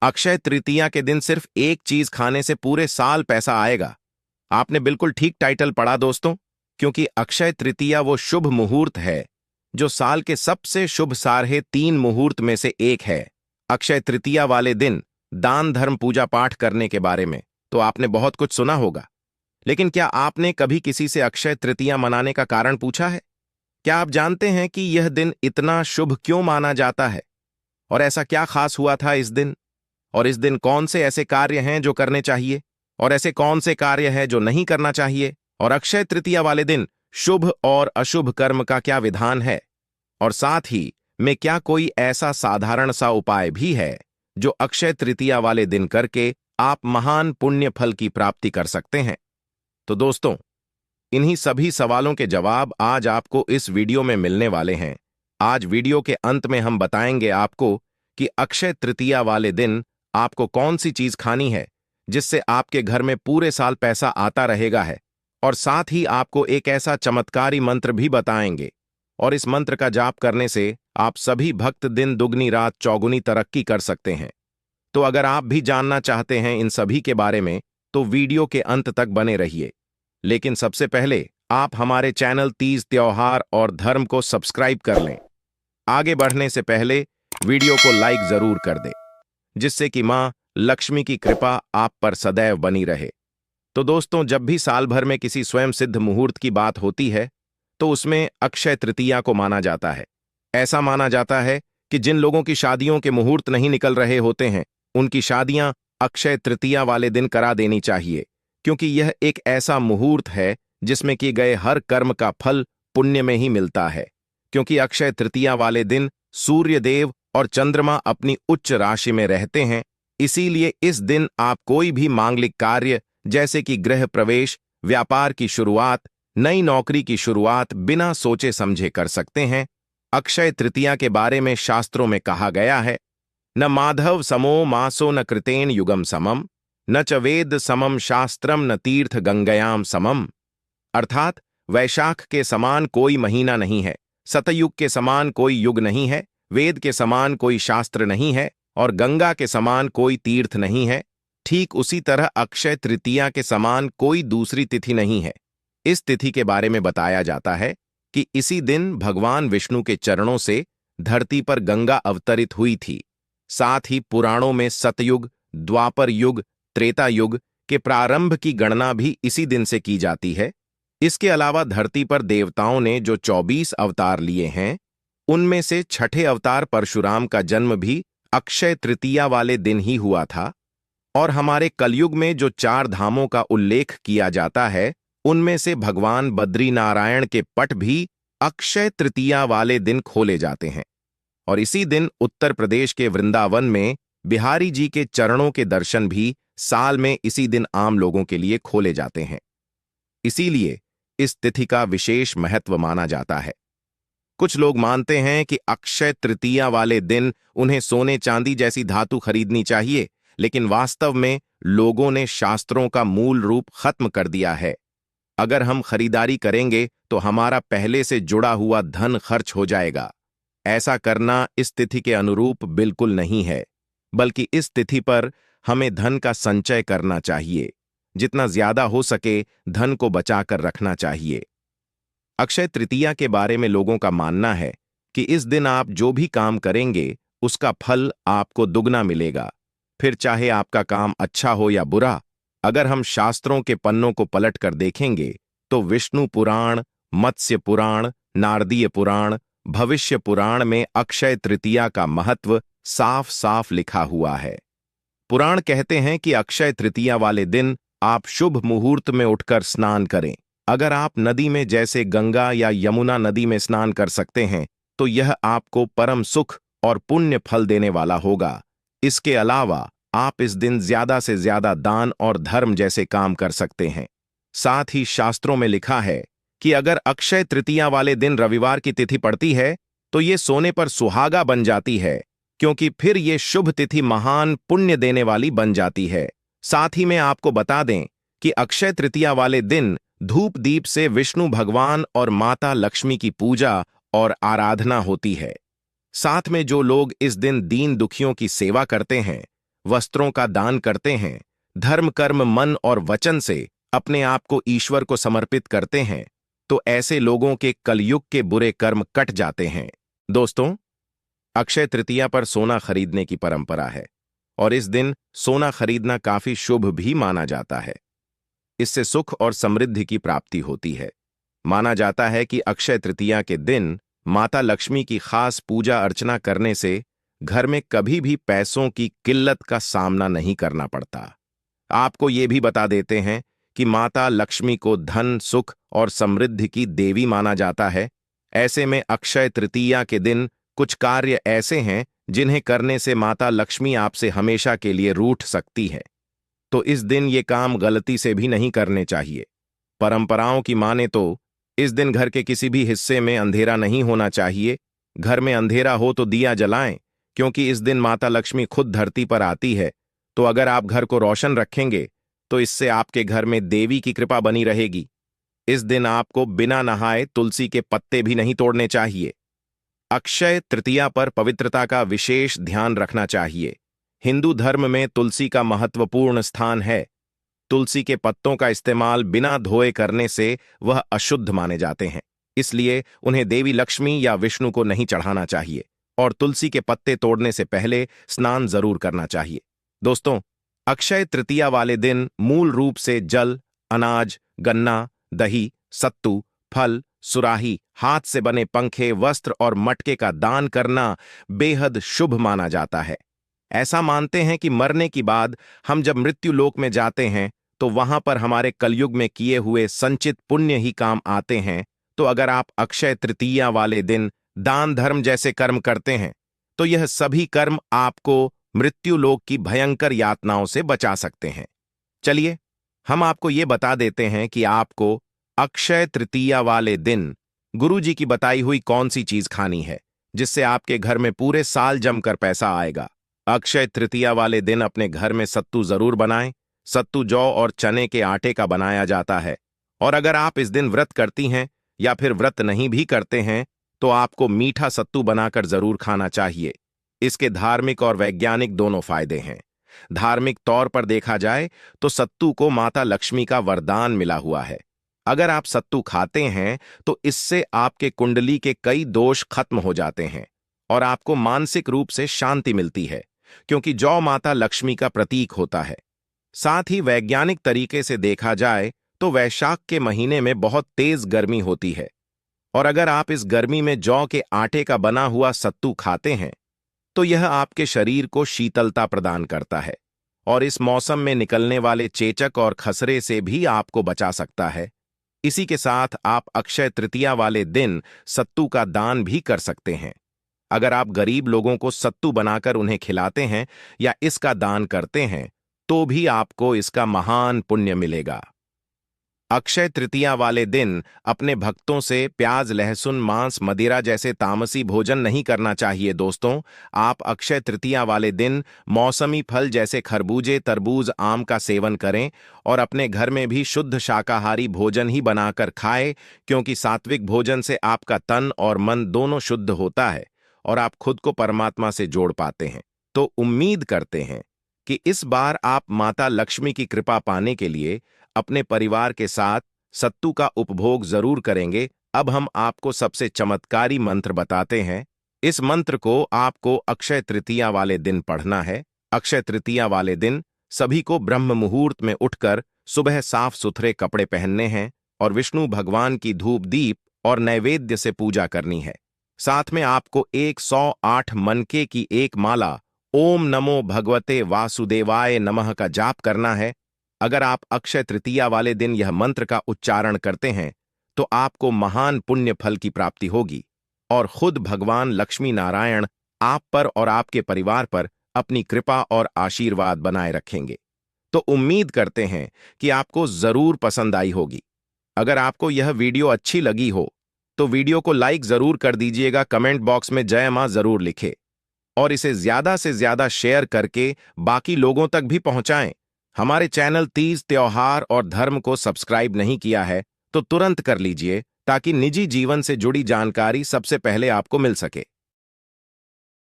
अक्षय तृतीया के दिन सिर्फ एक चीज खाने से पूरे साल पैसा आएगा। आपने बिल्कुल ठीक टाइटल पढ़ा दोस्तों, क्योंकि अक्षय तृतीया वो शुभ मुहूर्त है जो साल के सबसे शुभ सारे 3 मुहूर्त में से एक है। अक्षय तृतीया वाले दिन दान धर्म पूजा पाठ करने के बारे में तो आपने बहुत कुछ सुना होगा, लेकिन क्या आपने कभी किसी से अक्षय तृतीया मनाने का कारण पूछा है? क्या आप जानते हैं कि यह दिन इतना शुभ क्यों माना जाता है और ऐसा क्या खास हुआ था इस दिन? और इस दिन कौन से ऐसे कार्य हैं जो करने चाहिए और ऐसे कौन से कार्य हैं जो नहीं करना चाहिए? और अक्षय तृतीया वाले दिन शुभ और अशुभ कर्म का क्या विधान है? और साथ ही में क्या कोई ऐसा साधारण सा उपाय भी है जो अक्षय तृतीया वाले दिन करके आप महान पुण्य फल की प्राप्ति कर सकते हैं? तो दोस्तों, इन्हीं सभी सवालों के जवाब आज आपको इस वीडियो में मिलने वाले हैं। आज वीडियो के अंत में हम बताएंगे आपको कि अक्षय तृतीया वाले दिन आपको कौन सी चीज खानी है जिससे आपके घर में पूरे साल पैसा आता रहेगा है, और साथ ही आपको एक ऐसा चमत्कारी मंत्र भी बताएंगे और इस मंत्र का जाप करने से आप सभी भक्त दिन दुगनी रात चौगुनी तरक्की कर सकते हैं। तो अगर आप भी जानना चाहते हैं इन सभी के बारे में तो वीडियो के अंत तक बने रहिए। लेकिन सबसे पहले आप हमारे चैनल तीज त्योहार और धर्म को सब्सक्राइब कर लें। आगे बढ़ने से पहले वीडियो को लाइक जरूर कर दें, जिससे कि मां लक्ष्मी की कृपा आप पर सदैव बनी रहे। तो दोस्तों, जब भी साल भर में किसी स्वयं सिद्ध मुहूर्त की बात होती है तो उसमें अक्षय तृतीया को माना जाता है। ऐसा माना जाता है कि जिन लोगों की शादियों के मुहूर्त नहीं निकल रहे होते हैं उनकी शादियां अक्षय तृतीया वाले दिन करा देनी चाहिए, क्योंकि यह एक ऐसा मुहूर्त है जिसमें किए गए हर कर्म का फल पुण्य में ही मिलता है। क्योंकि अक्षय तृतीया वाले दिन सूर्य देव और चंद्रमा अपनी उच्च राशि में रहते हैं, इसीलिए इस दिन आप कोई भी मांगलिक कार्य जैसे कि गृह प्रवेश, व्यापार की शुरुआत, नई नौकरी की शुरुआत बिना सोचे समझे कर सकते हैं। अक्षय तृतीया के बारे में शास्त्रों में कहा गया है, न माधव समो मासो न कृतेन युगम समम, न च वेद समम शास्त्रम न तीर्थ गंगयाम समम। अर्थात वैशाख के समान कोई महीना नहीं है, सतयुग के समान कोई युग नहीं है, वेद के समान कोई शास्त्र नहीं है और गंगा के समान कोई तीर्थ नहीं है। ठीक उसी तरह अक्षय तृतीया के समान कोई दूसरी तिथि नहीं है। इस तिथि के बारे में बताया जाता है कि इसी दिन भगवान विष्णु के चरणों से धरती पर गंगा अवतरित हुई थी। साथ ही पुराणों में सतयुग, द्वापर युग, त्रेता युग के प्रारंभ की गणना भी इसी दिन से की जाती है। इसके अलावा धरती पर देवताओं ने जो 24 अवतार लिए हैं उनमें से छठे अवतार परशुराम का जन्म भी अक्षय तृतीया वाले दिन ही हुआ था। और हमारे कलयुग में जो 4 धामों का उल्लेख किया जाता है उनमें से भगवान बद्रीनारायण के पट भी अक्षय तृतीया वाले दिन खोले जाते हैं। और इसी दिन उत्तर प्रदेश के वृंदावन में बिहारी जी के चरणों के दर्शन भी साल में इसी दिन आम लोगों के लिए खोले जाते हैं। इसीलिए इस तिथि का विशेष महत्व माना जाता है। कुछ लोग मानते हैं कि अक्षय तृतीया वाले दिन उन्हें सोने चांदी जैसी धातु खरीदनी चाहिए, लेकिन वास्तव में लोगों ने शास्त्रों का मूल रूप खत्म कर दिया है। अगर हम खरीदारी करेंगे तो हमारा पहले से जुड़ा हुआ धन खर्च हो जाएगा। ऐसा करना इस तिथि के अनुरूप बिल्कुल नहीं है, बल्कि इस तिथि पर हमें धन का संचय करना चाहिए। जितना ज्यादा हो सके धन को बचाकर रखना चाहिए। अक्षय तृतीया के बारे में लोगों का मानना है कि इस दिन आप जो भी काम करेंगे उसका फल आपको दुगना मिलेगा, फिर चाहे आपका काम अच्छा हो या बुरा। अगर हम शास्त्रों के पन्नों को पलट कर देखेंगे तो विष्णु पुराण, मत्स्य पुराण, नारदीय पुराण, भविष्य पुराण में अक्षय तृतीया का महत्व साफ साफ लिखा हुआ है। पुराण कहते हैं कि अक्षय तृतीया वाले दिन आप शुभ मुहूर्त में उठकर स्नान करें। अगर आप नदी में जैसे गंगा या यमुना नदी में स्नान कर सकते हैं तो यह आपको परम सुख और पुण्य फल देने वाला होगा। इसके अलावा आप इस दिन ज्यादा से ज्यादा दान और धर्म जैसे काम कर सकते हैं। साथ ही शास्त्रों में लिखा है कि अगर अक्षय तृतीया वाले दिन रविवार की तिथि पड़ती है तो ये सोने पर सुहागा बन जाती है, क्योंकि फिर ये शुभ तिथि महान पुण्य देने वाली बन जाती है। साथ ही में आपको बता दें कि अक्षय तृतीया वाले दिन धूप दीप से विष्णु भगवान और माता लक्ष्मी की पूजा और आराधना होती है। साथ में जो लोग इस दिन दीन दुखियों की सेवा करते हैं वस्त्रों का दान करते हैं, धर्म कर्म मन और वचन से अपने आप को ईश्वर को समर्पित करते हैं, तो ऐसे लोगों के कलयुग के बुरे कर्म कट जाते हैं। दोस्तों, अक्षय तृतीया पर सोना खरीदने की परंपरा है और इस दिन सोना खरीदना काफी शुभ भी माना जाता है। इससे सुख और समृद्धि की प्राप्ति होती है। माना जाता है कि अक्षय तृतीया के दिन माता लक्ष्मी की खास पूजा अर्चना करने से घर में कभी भी पैसों की किल्लत का सामना नहीं करना पड़ता। आपको ये भी बता देते हैं कि माता लक्ष्मी को धन, सुख और समृद्धि की देवी माना जाता है। ऐसे में अक्षय तृतीया के दिन कुछ कार्य ऐसे हैं जिन्हें करने से माता लक्ष्मी आपसे हमेशा के लिए रूठ सकती है, तो इस दिन ये काम गलती से भी नहीं करने चाहिए। परंपराओं की माने तो इस दिन घर के किसी भी हिस्से में अंधेरा नहीं होना चाहिए। घर में अंधेरा हो तो दिया जलाएं, क्योंकि इस दिन माता लक्ष्मी खुद धरती पर आती है। तो अगर आप घर को रोशन रखेंगे तो इससे आपके घर में देवी की कृपा बनी रहेगी। इस दिन आपको बिना नहाए तुलसी के पत्ते भी नहीं तोड़ने चाहिए। अक्षय तृतीया पर पवित्रता का विशेष ध्यान रखना चाहिए। हिंदू धर्म में तुलसी का महत्वपूर्ण स्थान है। तुलसी के पत्तों का इस्तेमाल बिना धोए करने से वह अशुद्ध माने जाते हैं, इसलिए उन्हें देवी लक्ष्मी या विष्णु को नहीं चढ़ाना चाहिए और तुलसी के पत्ते तोड़ने से पहले स्नान जरूर करना चाहिए। दोस्तों, अक्षय तृतीया वाले दिन मूल रूप से जल, अनाज, गन्ना, दही, सत्तू, फल, सुराही, हाथ से बने पंखे, वस्त्र और मटके का दान करना बेहद शुभ माना जाता है। ऐसा मानते हैं कि मरने के बाद हम जब मृत्यु लोक में जाते हैं तो वहां पर हमारे कलयुग में किए हुए संचित पुण्य ही काम आते हैं। तो अगर आप अक्षय तृतीया वाले दिन दान धर्म जैसे कर्म करते हैं तो यह सभी कर्म आपको मृत्यु लोक की भयंकर यातनाओं से बचा सकते हैं। चलिए, हम आपको ये बता देते हैं कि आपको अक्षय तृतीया वाले दिन गुरु जी की बताई हुई कौन सी चीज खानी है जिससे आपके घर में पूरे साल जमकर पैसा आएगा। अक्षय तृतीया वाले दिन अपने घर में सत्तू जरूर बनाएं। सत्तू जौ और चने के आटे का बनाया जाता है और अगर आप इस दिन व्रत करती हैं या फिर व्रत नहीं भी करते हैं तो आपको मीठा सत्तू बनाकर जरूर खाना चाहिए। इसके धार्मिक और वैज्ञानिक दोनों फायदे हैं। धार्मिक तौर पर देखा जाए तो सत्तू को माता लक्ष्मी का वरदान मिला हुआ है। अगर आप सत्तू खाते हैं तो इससे आपके कुंडली के कई दोष खत्म हो जाते हैं और आपको मानसिक रूप से शांति मिलती है, क्योंकि जौ माता लक्ष्मी का प्रतीक होता है। साथ ही वैज्ञानिक तरीके से देखा जाए तो वैशाख के महीने में बहुत तेज गर्मी होती है और अगर आप इस गर्मी में जौ के आटे का बना हुआ सत्तू खाते हैं तो यह आपके शरीर को शीतलता प्रदान करता है और इस मौसम में निकलने वाले चेचक और खसरे से भी आपको बचा सकता है। इसी के साथ आप अक्षय तृतीया वाले दिन सत्तू का दान भी कर सकते हैं। अगर आप गरीब लोगों को सत्तू बनाकर उन्हें खिलाते हैं या इसका दान करते हैं तो भी आपको इसका महान पुण्य मिलेगा। अक्षय तृतीया वाले दिन अपने भक्तों से प्याज, लहसुन, मांस, मदिरा जैसे तामसी भोजन नहीं करना चाहिए। दोस्तों, आप अक्षय तृतीया वाले दिन मौसमी फल जैसे खरबूजे, तरबूज, आम का सेवन करें और अपने घर में भी शुद्ध शाकाहारी भोजन ही बनाकर खाएं, क्योंकि सात्विक भोजन से आपका तन और मन दोनों शुद्ध होता है और आप खुद को परमात्मा से जोड़ पाते हैं। तो उम्मीद करते हैं कि इस बार आप माता लक्ष्मी की कृपा पाने के लिए अपने परिवार के साथ सत्तू का उपभोग जरूर करेंगे। अब हम आपको सबसे चमत्कारी मंत्र बताते हैं। इस मंत्र को आपको अक्षय तृतीया वाले दिन पढ़ना है। अक्षय तृतीया वाले दिन सभी को ब्रह्म मुहूर्त में उठकर सुबह साफ सुथरे कपड़े पहनने हैं और विष्णु भगवान की धूप, दीप और नैवेद्य से पूजा करनी है। साथ में आपको 108 मनके की एक माला ओम नमो भगवते वासुदेवाय नमः का जाप करना है। अगर आप अक्षय तृतीया वाले दिन यह मंत्र का उच्चारण करते हैं तो आपको महान पुण्य फल की प्राप्ति होगी और खुद भगवान लक्ष्मी नारायण आप पर और आपके परिवार पर अपनी कृपा और आशीर्वाद बनाए रखेंगे। तो उम्मीद करते हैं कि आपको जरूर पसंद आई होगी। अगर आपको यह वीडियो अच्छी लगी हो तो वीडियो को लाइक जरूर कर दीजिएगा, कमेंट बॉक्स में जय मां जरूर लिखे और इसे ज्यादा से ज्यादा शेयर करके बाकी लोगों तक भी पहुंचाएं। हमारे चैनल तीज, त्योहार और धर्म को सब्सक्राइब नहीं किया है तो तुरंत कर लीजिए ताकि निजी जीवन से जुड़ी जानकारी सबसे पहले आपको मिल सके।